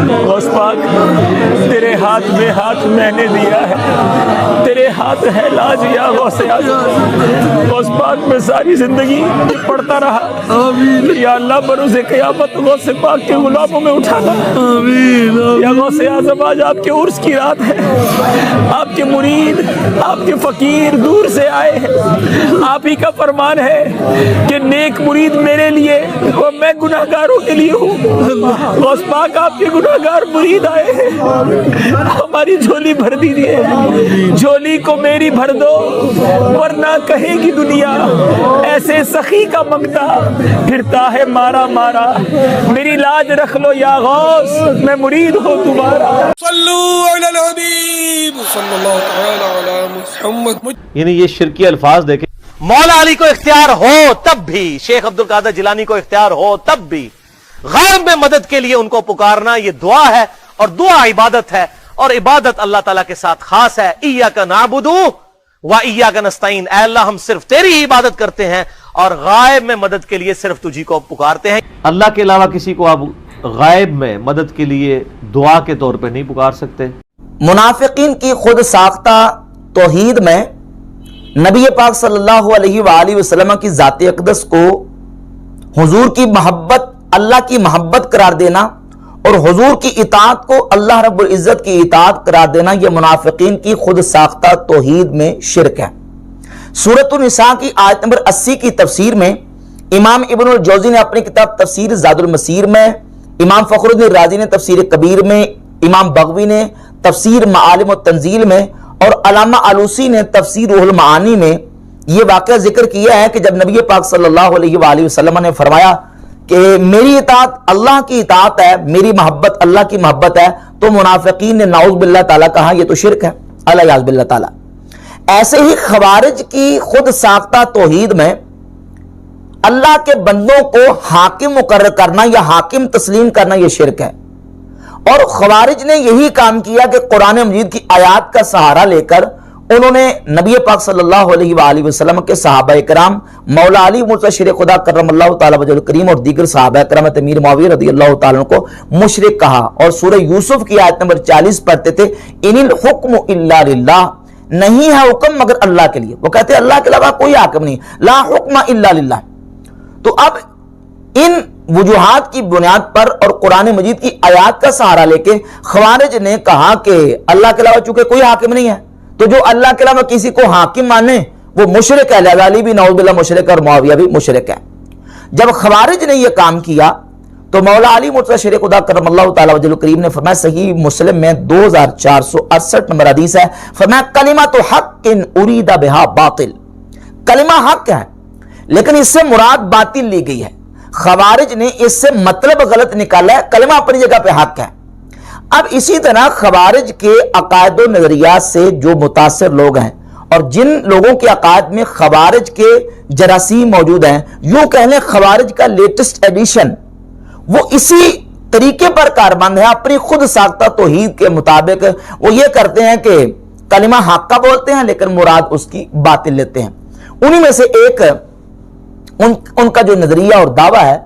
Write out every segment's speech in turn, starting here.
غوث پاک تیرے ہاتھ میں ہاتھ میں نے دیا ہے، تیرے ہاتھ ہے لاج یا غوث اعظم۔ غوث پاک میں ساری زندگی پڑھتا رہا یا اللہ بروز قیامت غوث پاک کے غلاموں میں اٹھانا۔ یا غوث اعظم آج آپ کے عرس کی رات ہے، آپ کے مرید آپ کے فقیر دور سے آئے ہیں، آپ ہی کا فرمان ہے کہ نیک مرید میرے لیے اور میں گناہ گاروں کے لیے ہوں۔ غوث پاک آپ کے گناہ گار مرید آئے ہیں، ہماری جھولی بھر دیجیے، جھولی کو میری بھر دو ورنہ کہے گی دنیا ایسے سخی کا منگتا پھرتا ہے مارا مارا، میری لاج رکھ لو یا غوث میں مرید ہوں تمہارا۔ صلو علی الحبیب صلی اللہ تعالی علی محمد۔ یعنی یہ شرکی الفاظ دیکھیں، مولا علی کو اختیار ہو تب بھی، شیخ عبد القادر جیلانی کو اختیار ہو تب بھی غیب میں مدد کے لیے ان کو پکارنا یہ دعا ہے، اور دعا عبادت ہے، اور عبادت اللہ تعالیٰ کے ساتھ خاص ہے۔ ایاک نعبد و ایاک نستعین، اے اللہ ہم صرف تیری ہی عبادت کرتے ہیں اور غائب میں مدد کے لیے صرف تجھی کو پکارتے ہیں۔ اللہ کے علاوہ کسی کو آپ غائب میں مدد کے لیے دعا کے طور پہ نہیں پکار سکتے۔ منافقین کی خود ساختہ توحید میں نبی پاک صلی اللہ علیہ وآلہ وسلم کی ذات اقدس کو حضور کی محبت اللہ کی محبت قرار دینا اور حضور کی اطاعت کو اللہ رب العزت کی اطاعت قرار دینا، یہ منافقین کی خود ساختہ توحید میں شرک ہے۔ سورۃ النساء کی آیت نمبر 80 کی تفسیر میں امام ابن الجوزی نے اپنی کتاب تفسیر زاد المسیر میں، امام فخر الدین رازی نے تفسیر کبیر میں، امام بغوی نے تفسیر معالم التنزیل میں، اور علامہ آلوسی نے تفسیر روح المعانی میں یہ واقعہ ذکر کیا ہے کہ جب نبی پاک صلی اللہ علیہ وآلہ وسلم نے فرمایا کہ میری اطاعت اللہ کی اطاعت ہے، میری محبت اللہ کی محبت ہے، تو منافقین نے نعوذ باللہ تعالیٰ کہا یہ تو شرک ہے، الیاذ باللہ تعالیٰ۔ ایسے ہی خوارج کی خود ساختہ توحید میں اللہ کے بندوں کو حاکم مقرر کرنا یا حاکم تسلیم کرنا یہ شرک ہے، اور خوارج نے یہی کام کیا کہ قرآن مجید کی آیات کا سہارا لے کر انہوں نے نبی پاک صلی اللہ علیہ وآلہ وسلم کے صحابہ کرام، مولا علی مرتضی شیر خدا کرم اللہ تعالی وجہ الکریم اور دیگر صحابہ کرام امیر معاویہ رضی اللہ تعالیٰ عنہ کو مشرک کہا، اور سورہ یوسف کی آیت نمبر 40 پڑھتے تھے، ان الحکم الا للہ، نہیں ہے حکم مگر اللہ کے لیے۔ وہ کہتے ہیں اللہ کے علاوہ کوئی حاکم نہیں، لا حکم الا للہ۔ تو اب ان وجوہات کی بنیاد پر اور قرآن مجید کی آیات کا سہارا لے کے خوارج نے کہا کہ اللہ کے علاوہ چونکہ کوئی حاکم نہیں ہے تو جو اللہ کے علاوہ کسی کو حاکم مانے وہ مشرک ہے، لہذا علی بھی نعوذ باللہ مشرک ہے اور معاویہ بھی مشرک ہے۔ جب خوارج نے یہ کام کیا تو مولا علی مرتضی شیر خدا کرم اللہ تعالی وجہ الکریم نے فرمایا، صحیح مسلم میں 2468 نمبر حدیث ہے، فرمایا کلمۃ حق ارید بہا باطل، کلمہ حق ہے لیکن اس سے مراد باطل لی گئی ہے۔ خوارج نے اس سے مطلب غلط نکالا ہے، کلمہ اپنی جگہ پہ حق ہے۔ اب اسی طرح خوارج کے عقائد و نظریات سے جو متاثر لوگ ہیں اور جن لوگوں کے عقائد میں خوارج کے جراثیم موجود ہیں، یوں کہہ لیں خوارج کا لیٹسٹ ایڈیشن وہ اسی طریقے پر کاربند ہے، اپنی خود ساختہ توحید کے مطابق وہ یہ کرتے ہیں کہ کلمہ حق کا بولتے ہیں لیکن مراد اس کی باطل لیتے ہیں۔ انہی میں سے ایک ان کا جو نظریہ اور دعویٰ ہے،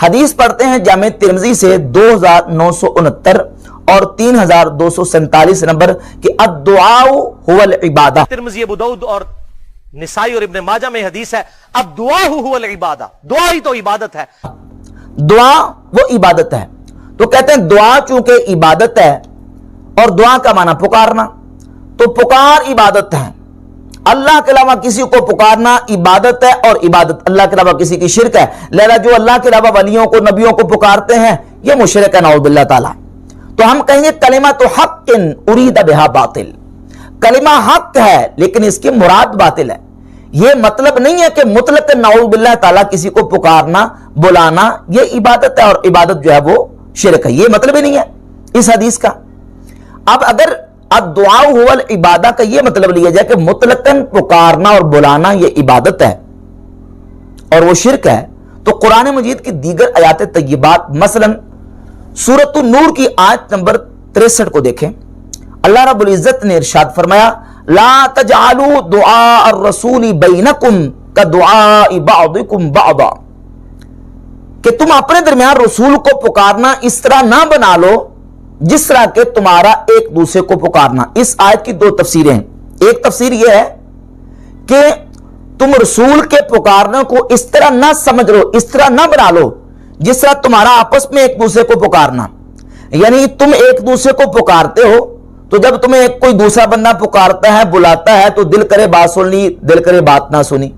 حدیث پڑھتے ہیں جامع ترمذی سے 2969 اور 3247 نمبر کہ الدعاء هو العبادہ۔ ترمذی، ابو داؤد اور نسائی اور ابن ماجہ میں حدیث ہے الدعاء هو العبادہ، دعا ہی تو عبادت ہے۔ دعا وہ عبادت ہے، تو کہتے ہیں دعا چونکہ عبادت ہے اور دعا کا معنی پکارنا، تو پکار عبادت ہے، اللہ کے علاوہ کسی کو پکارنا عبادت ہے اور عبادت اللہ کے علاوہ کسی کی شرک ہے، لہذا جو اللہ کے علاوہ ولیوں کو نبیوں کو پکارتے ہیں یہ مشرک ہے نعوذ باللہ تعالی۔ تو ہم کہیں گے کلمۃ حق ارید بہا باطل، کلمہ حق ہے لیکن اس کی مراد باطل ہے۔ یہ مطلب نہیں ہے کہ مطلق نعوذ باللہ تعالی کسی کو پکارنا بلانا یہ عبادت ہے اور عبادت جو ہے وہ شرک ہے، یہ مطلب ہی نہیں ہے اس حدیث کا۔ اب اگر الدعاء هو العبادہ کا یہ مطلب لیا جائے کہ مطلقاً پکارنا اور بلانا یہ عبادت ہے اور وہ شرک ہے، تو قرآن مجید کی دیگر آیات طیبات مثلا سورۃ النور کی آیت نمبر 63 کو دیکھیں، اللہ رب العزت نے ارشاد فرمایا لا تجعلوا دعاء الرسول بینکم کدعاء بعضکم بعضا، کہ تم اپنے درمیان رسول کو پکارنا اس طرح نہ بنا لو جس طرح کہ تمہارا ایک دوسرے کو پکارنا. اس آیت کی دو تفسیریں ہیں. ایک تفسیر یہ ہے کہ تم رسول کے پکارنے کو اس طرح نہ سمجھ لو, اس طرح نہ بنا لو جس طرح تمہارا آپس میں ایک دوسرے کو پکارنا. یعنی تم ایک دوسرے کو پکارتے ہو تو جب تمہیں کوئی دوسرا بندہ پکارتا ہے, بلاتا ہے, تو دل کرے بات سن لی, دل کرے بات نہ سنی.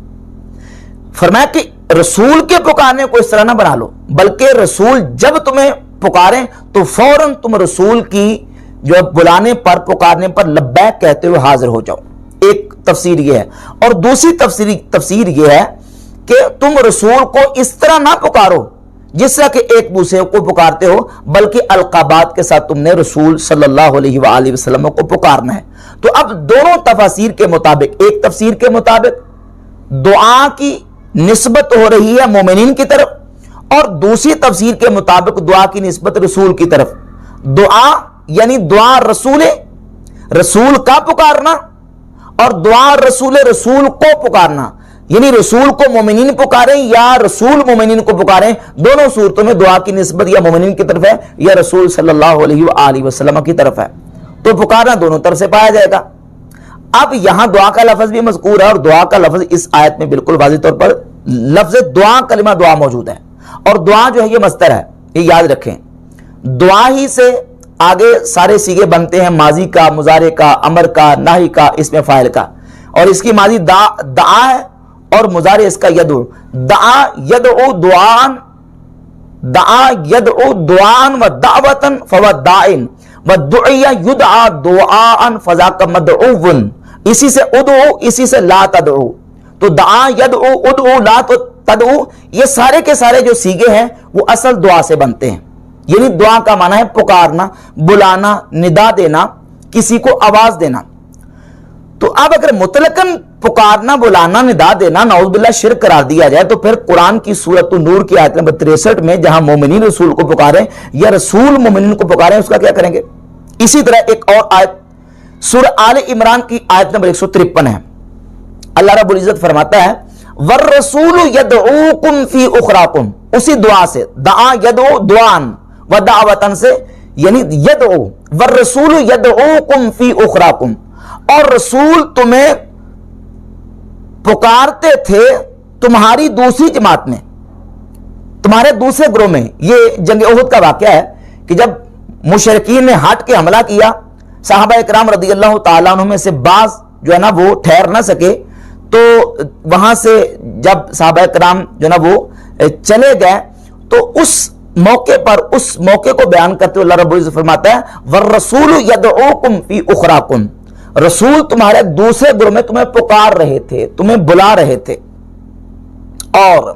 فرمایا کہ رسول کے پکارنے کو اس طرح نہ بنا لو, بلکہ رسول جب تمہیں پکاریں تو فوراً تم رسول کی جو بلانے پر, پکارنے پر لبیک کہتے ہوئے حاضر ہو جاؤ. ایک تفسیر یہ ہے. اور دوسری تفسیر یہ ہے کہ تم رسول کو اس طرح نہ پکارو جس طرح کہ ایک دوسرے کو پکارتے ہو, بلکہ القابات کے ساتھ تم نے رسول صلی اللہ علیہ وآلہ وسلم کو پکارنا ہے. تو اب دونوں تفاسیر کے مطابق, ایک تفسیر کے مطابق دعا کی نسبت ہو رہی ہے مومنین کی طرف, اور دوسری تفسیر کے مطابق دعا کی نسبت رسول کی طرف. دعا یعنی دعا رسول کا پکارنا, اور دعا رسول کو پکارنا, یعنی رسول کو مومنین پکاریں یا رسول مومنین کو پکاریں, دونوں صورتوں میں دعا کی نسبت یا مومنین کی طرف ہے یا رسول صلی اللہ علیہ وآلہ وسلم کی طرف ہے. تو پکارنا دونوں طرف سے پایا جائے گا. اب یہاں دعا کا لفظ بھی مذکور ہے, اور دعا کا لفظ اس آیت میں بالکل واضح طور پر لفظ دعا, کلمہ دعا موجود ہے. اور دعا جو ہے یہ مصدر ہے, یہ یاد رکھیں. دعا ہی سے آگے سارے سیغے بنتے ہیں, ماضی کا, مضارع کا, امر کا, نہی کا, اسم فاعل کا. اور اس کی ماضی دعا ہے اور مضارع اس کا یدعو. دعا یدعو دعان, دعا یدعو دعان و دعوتن فهو داعن و دعی یدعا دعاء فذاک مدعو. اسی سے ادعو, اسی سے لا تدعو. تو دعا یدعو ادعو لا تدعو, یہ سارے کے سارے جو سیغے ہیں وہ اصل دعا سے بنتے ہیں. یعنی دعا کا معنی ہے پکارنا, بلانا, ندا دینا, کسی کو آواز دینا. تو اب اگر مطلقاً پکارنا, بلانا, ندا دینا نعوذ باللہ شرک قرار دیا جائے, تو پھر قرآن کی سورۃ النور کی آیت نمبر 63 میں جہاں مومنین رسول کو پکاریں یا رسول مومنین کو پکاریں, اس کا کیا کریں گے؟ اسی طرح ایک اور آیت سورہ آل عمران کی آیت نمبر 153 ہے. اللہ رب العزت فرماتا ہے والرسول یدعوکم فی اخراکم, اسی دعا سے دعا یدعو دعان و دعوتن سے, یعنی یدعو والرسول یدعوکم فی اخراکم, اور رسول تمہیں پکارتے تھے تمہاری دوسری جماعت میں, تمہارے دوسرے گروہ میں. یہ جنگ احد کا واقعہ ہے کہ جب مشرکین نے ہٹ کے حملہ کیا, صحابہ اکرام رضی اللہ تعالیٰ عنہ میں سے بعض جو ہے نا وہ ٹھہر نہ سکے, تو وہاں سے جب صحابہ اکرام جو ہے نا وہ چلے گئے, تو اس موقع کو بیان کرتے ہوئے اللہ رب العزت فرماتا ہے والرسول یدعوکم فی اخراکم, رسول تمہارے دوسرے گروہ میں تمہیں پکار رہے تھے, تمہیں بلا رہے تھے. اور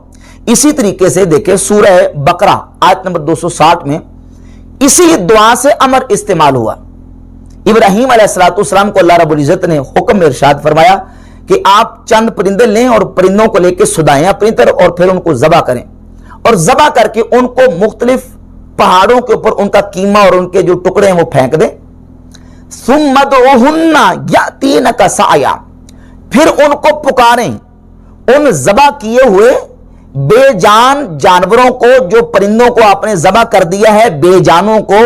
اسی طریقے سے دیکھیں سورہ بقرہ آیت نمبر 260 میں اسی دعا سے امر استعمال ہوا. ابراہیم علیہ السلام کو اللہ رب العزت نے حکم ارشاد فرمایا کہ آپ چند پرندے لیں اور پرندوں کو لے کے سدائیں اپنی طرف, اور پھر ان کو ذبح کریں, اور ذبح کر کے ان کو مختلف پہاڑوں کے اوپر ان کا قیمہ اور ان کے جو ٹکڑے ہیں وہ پھینک دیں. ثم ادعوہن یاتینک سعیا, پھر ان کو پکاریں, ان ذبح کیے ہوئے بے جان جانوروں کو, جو پرندوں کو آپ نے ذبح کر دیا ہے, بے جانوں کو,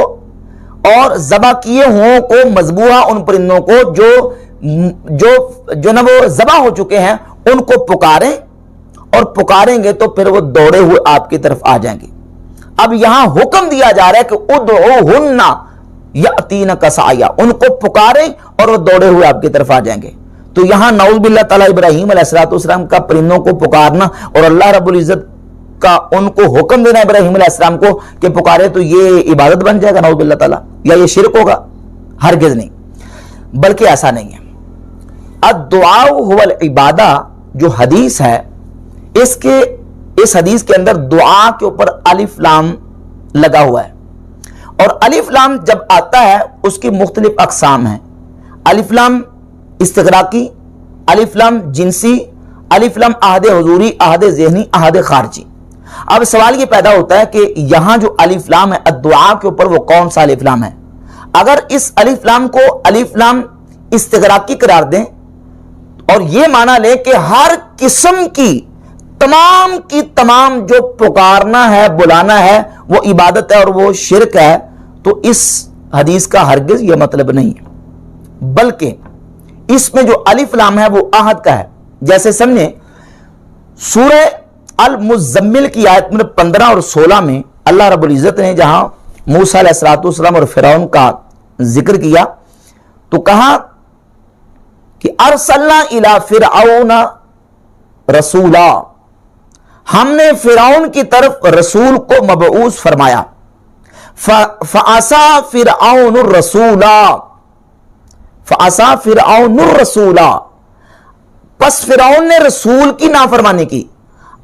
اور ذبح کیے ہوں کو مذبوحہ ان پرندوں کو جو نا وہ ذبح ہو چکے ہیں, ان کو پکاریں, اور پکاریں گے تو پھر وہ دوڑے ہوئے آپ کی طرف آ جائیں گے. اب یہاں حکم دیا جا رہا ہے کہ ادعوہن یاتینک سعیا, ان کو پکاریں اور وہ دوڑے ہوئے آپ کی طرف آ جائیں گے. تو یہاں نعوذ باللہ تعالیٰ ابراہیم علیہ السلام کا پرندوں کو پکارنا اور اللہ رب العزت کا ان کو حکم دینا ابراہیم علیہ السلام کو کہ پکارے, تو یہ عبادت بن جائے گا نعوذ باللہ تعالیٰ, یا یہ شرک ہوگا؟ ہرگز نہیں, بلکہ ایسا نہیں ہے. الدعاء هو العبادہ جو حدیث ہے, اس حدیث کے اندر دعا کے اوپر الف لام لگا ہوا ہے, اور الف لام جب آتا ہے اس کی مختلف اقسام ہیں. الف لام استغراقی, الف لام جنسی, الف لام عہد حضوری, عہد ذہنی, عہد خارجی. اب سوال یہ پیدا ہوتا ہے کہ یہاں جو الف لام ہے الدعاء کے اوپر, وہ کون سا الف لام ہے؟ اگر اس الف لام کو الف لام استغراقی قرار دیں اور یہ مانا لیں کہ ہر قسم کی تمام جو پکارنا ہے, بلانا ہے, وہ عبادت ہے اور وہ شرک ہے, تو اس حدیث کا ہرگز یہ مطلب نہیں ہے، بلکہ اس میں جو الف لام ہے وہ عہد کا ہے۔ جیسے سمجھیں سورہ المزمل کی آیت نمبر 15 اور 16 میں اللہ رب العزت نے جہاں موسیٰ علیہ السلام اور فرعون کا ذکر کیا تو کہا کہ ارسلنا الی فرعون رسولا، ہم نے فرعون کی طرف رسول کو مبعوث فرمایا، فعصا فرعون الرسولا، فعصا فرعون الرسولا، پس فرعون نے رسول کی نافرمانی کی۔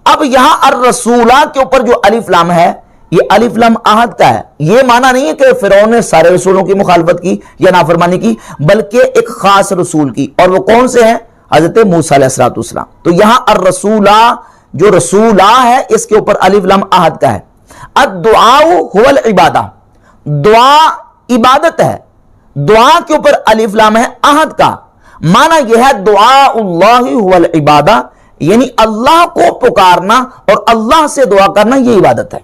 اب یہاں الرسولہ کے اوپر جو الف لام ہے یہ الف لام عہد کا ہے، یہ معنی نہیں ہے کہ فرعون نے سارے رسولوں کی مخالفت کی یا نافرمانی کی، بلکہ ایک خاص رسول کی، اور وہ کون سے ہیں؟ حضرت موسیٰ علیہ السلام۔ تو یہاں الرسولہ جو رسولہ ہے اس کے اوپر الف لام عہد کا ہے۔ الدعاء هو العبادہ، دعا عبادت ہے، دعا کے اوپر الف لام ہے عہد کا، معنی یہ ہے دعاء اللہ هو العبادہ، یعنی اللہ کو پکارنا اور اللہ سے دعا کرنا یہ عبادت ہے۔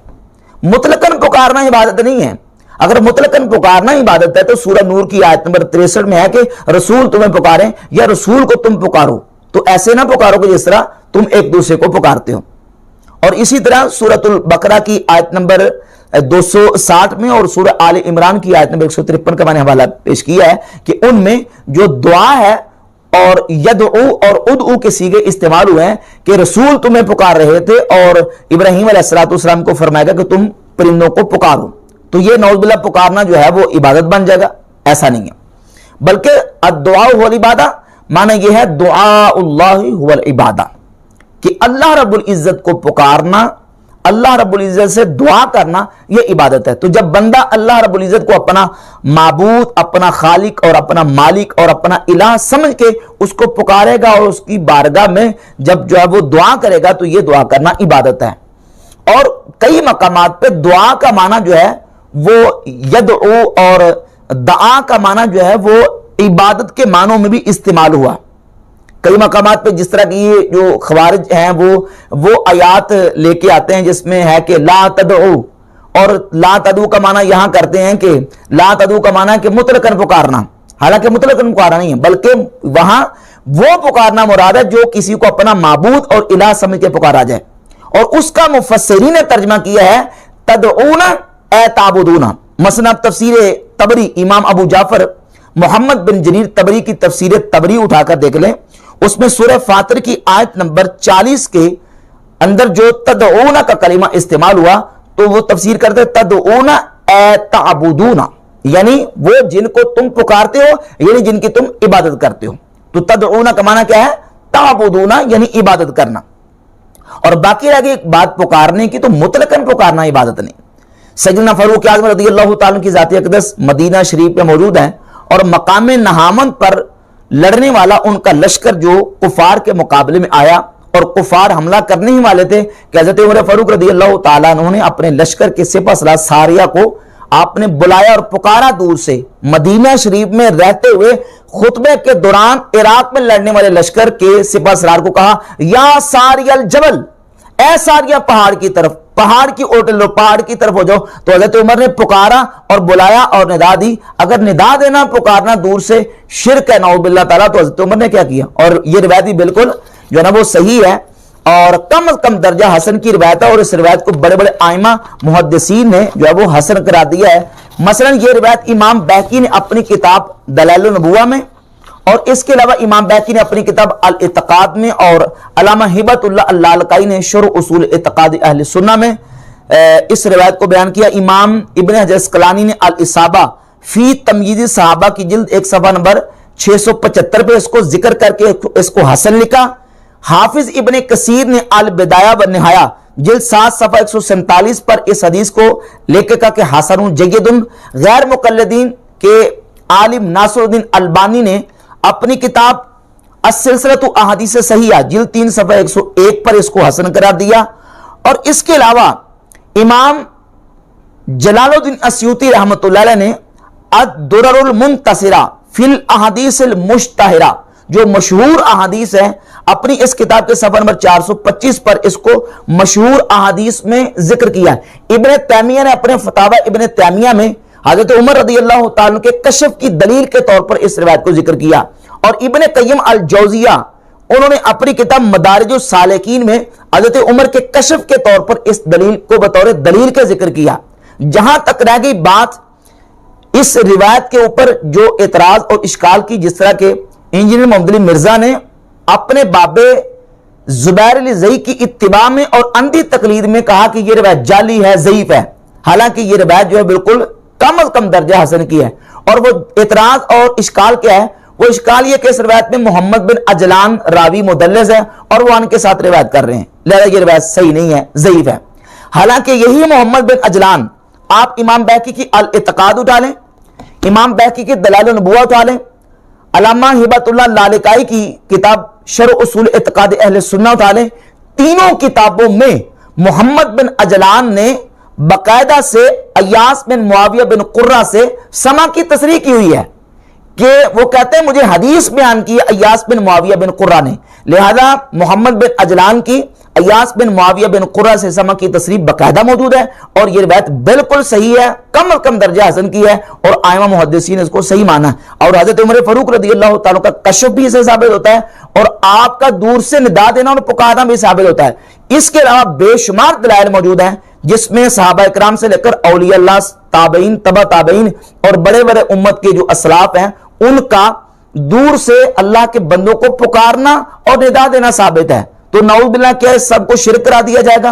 مطلقاً پکارنا عبادت نہیں ہے۔ اگر مطلقاً پکارنا عبادت ہے تو سورہ نور کی آیت نمبر 63 میں ہے کہ رسول تمہیں پکاریں یا رسول کو تم پکارو، تو ایسے نہ پکارو کہ جس طرح تم ایک دوسرے کو پکارتے ہو۔ اور اسی طرح سورۃ البقرہ کی آیت نمبر 260 میں اور سورہ آل عمران کی آیت نمبر 153 کا میں نے حوالہ پیش کیا ہے کہ ان میں جو دعا ہے اور یدعو اور ادعو کے صیغے استعمال ہوئے ہیں کہ رسول تمہیں پکار رہے تھے اور ابراہیم علیہ السلام کو فرمایا گا کہ تم پرندوں کو پکارو، تو یہ نعوذ باللہ پکارنا جو ہے وہ عبادت بن جائے گا، ایسا نہیں ہے، بلکہ الدعاء هو العبادہ معنی یہ ہے دعاء اللہ هو العبادہ، کہ اللہ رب العزت کو پکارنا، اللہ رب العزت سے دعا کرنا یہ عبادت ہے۔ تو جب بندہ اللہ رب العزت کو اپنا معبود، اپنا خالق اور اپنا مالک اور اپنا الہ سمجھ کے اس کو پکارے گا اور اس کی بارگاہ میں جب جو ہے وہ دعا کرے گا تو یہ دعا کرنا عبادت ہے۔ اور کئی مقامات پہ دعا کا معنی جو ہے وہ یدعو اور دعا کا معنی جو ہے وہ عبادت کے معنوں میں بھی استعمال ہوا۔ کئی مقامات پہ جس طرح کی یہ جو خوارج ہیں وہ آیات لے کے آتے ہیں جس میں ہے کہ لا تدعو، اور لا تدعو کا معنی یہاں کرتے ہیں کہ لا تدعو کا معنی ہے کہ مطلقاً پکارنا، حالانکہ مطلقاً پکارنا نہیں ہے، بلکہ وہاں وہ پکارنا مراد ہے جو کسی کو اپنا معبود اور الہ سمجھ کے پکارا جائے، اور اس کا مفسرین نے ترجمہ کیا ہے تدعون اے تعبدون۔ مثلا تفسیر طبری امام ابو جعفر محمد بن جریر طبری کی تفسیر طبری اٹھا کر دیکھ لیں، اس میں سورہ فاطر کی آیت نمبر 40 کے اندر جو تدعون کا کلمہ استعمال ہوا تو وہ تفسیر کرتے تدعون اے تعبدون، یعنی وہ جن کو تم پکارتے ہو یعنی جن کی تم عبادت کرتے ہو۔ تو تدعون کا معنی کیا ہے؟ تعبدون یعنی عبادت کرنا۔ اور باقی رہ گئی ایک بات پکارنے کی، تو مطلقاً پکارنا عبادت نہیں۔ سیدنا فاروق اعظم رضی اللہ تعالیٰ کی ذات اقدس مدینہ شریف میں موجود ہیں، اور مقام نہامند پر لڑنے والا ان کا لشکر جو کفار کے مقابلے میں آیا اور کفار حملہ کرنے ہی والے تھے کہ حضرت عمر فاروق رضی اللہ تعالیٰ عنہ نے اپنے لشکر کے سپہ سالار ساریہ کو آپ نے بلایا اور پکارا دور سے، مدینہ شریف میں رہتے ہوئے خطبے کے دوران عراق میں لڑنے والے لشکر کے سپہ سالار کو کہا یا ساریہ الجبل، اے ساریہ پہاڑ کی طرف، پہاڑ کی اوٹ لو، پہاڑ کی طرف ہو جاؤ۔ تو حضرت عمر نے پکارا اور بلایا اور ندا دی۔ اگر ندا دینا پکارنا دور سے شرک ہے نعوذ باللہ تعالیٰ، تو حضرت عمر نے کیا کیا؟ اور یہ روایت بھی بالکل جو ہے نا وہ صحیح ہے اور کم از کم درجہ حسن کی روایت ہے، اور اس روایت کو بڑے بڑے ائمہ محدثین نے جو ہے وہ حسن کرا دیا ہے۔ مثلا یہ روایت امام بہقی نے اپنی کتاب دلائل النبوہ میں، اور اس کے علاوہ امام بہقی نے اپنی کتاب الاعتقاد میں، اور علامہ ہبت اللہ اللالکائی نے شرح اصول اعتقاد اہل سنہ میں اس روایت کو بیان کیا۔ امام ابن حجر اسقلانی نے الاصابہ فی تمییز صحابہ کی جلد 1 صفحہ نمبر 675 پہ اس کو ذکر کر کے اس کو حسن لکھا۔ حافظ ابن کثیر نے البدایہ و نہایہ جلد 7 صفحہ 147 پر اس حدیث کو لے کے کہا کہ حسن جید۔ غیر مقلدین کے عالم ناصر الدین البانی نے اپنی کتاب السلسلۃ احادیث صحیحہ جلد 3 صفحہ 101 پر اس کو حسن قرار دیا۔ اور اس کے علاوہ امام جلال الدین اسیوطی رحمۃ اللہ علیہ نے الدرر المنتصرہ فی الاحادیث المشتہرہ جو مشہور احادیث ہے اپنی اس کتاب کے صفحہ نمبر 425 پر اس کو مشہور احادیث میں ذکر کیا ہے۔ ابن تیمیہ نے اپنے فتاوی ابن تیمیہ میں حضرت عمر رضی اللہ تعالیٰ کے کشف کی دلیل کے طور پر اس روایت کو ذکر کیا، اور ابن قیم الجوزیہ انہوں نے اپنی کتاب مدارج السالکین میں حضرت عمر کے کشف کے طور پر اس دلیل کو بطور دلیل کے ذکر کیا۔ جہاں تک رہ گئی بات اس روایت کے اوپر جو اعتراض اور اشکال کی، جس طرح کے انجینئر محمد علی مرزا نے اپنے بابے زبیر علی زئی کی اتباع میں اور اندھی تقلید میں کہا کہ یہ روایت جعلی ہے، ضعیف ہے، حالانکہ یہ روایت جو ہے بالکل کم از کم درجہ حسن کی ہے۔ اور وہ اعتراض اور اشکال کیا ہے؟ وہ اشکال یہ کہ اس روایت میں محمد بن عجلان راوی مدلس ہے اور وہ ان کے ساتھ روایت کر رہے ہیں، لہذا یہ روایت صحیح نہیں ہے، ضعیف ہے۔ حالانکہ یہی محمد بن عجلان آپ امام بیہقی کی الاعتقاد اٹھا لیں، امام بیہقی کی دلائل النبوہ اٹھا لیں، علامہ ہبۃ اللہ لالکائی کی کتاب شرح اصول اعتقاد اہل سنہ اٹھا لیں، تینوں کتابوں میں محمد بن عجلان نے باقاعدہ سے ایاس بن معاویہ بن قرہ سے سماع کی تصریح کی ہوئی ہے کہ وہ کہتے ہیں مجھے حدیث بیان کی ایاس بن معاویہ بن قرہ نے، لہذا محمد بن عجلان کی ایاس بن معاویہ بن قرہ سے سماع کی تصریح باقاعدہ موجود ہے، اور یہ روایت بالکل صحیح ہے، کم از کم درجہ حسن کی ہے، اور ائمہ محدثین نے اس کو صحیح مانا ہے۔ اور حضرت عمر فاروق رضی اللہ تعالیٰ کا کشف بھی اسے ثابت ہوتا ہے، اور آپ کا دور سے ندا دینا اور پکارنا بھی ثابت ہوتا ہے۔ اس کے علاوہ بے شمار دلائل موجود ہیں جس میں صحابہ اکرام سے لے کر اولیاء اللہ، تابعین، تبع تابعین اور بڑے بڑے امت کے جو اسلاف ہیں ان کا دور سے اللہ کے بندوں کو پکارنا اور ندا دینا ثابت ہے۔ تو نعوذ باللہ کیا اس سب کو شرک کرا دیا جائے گا؟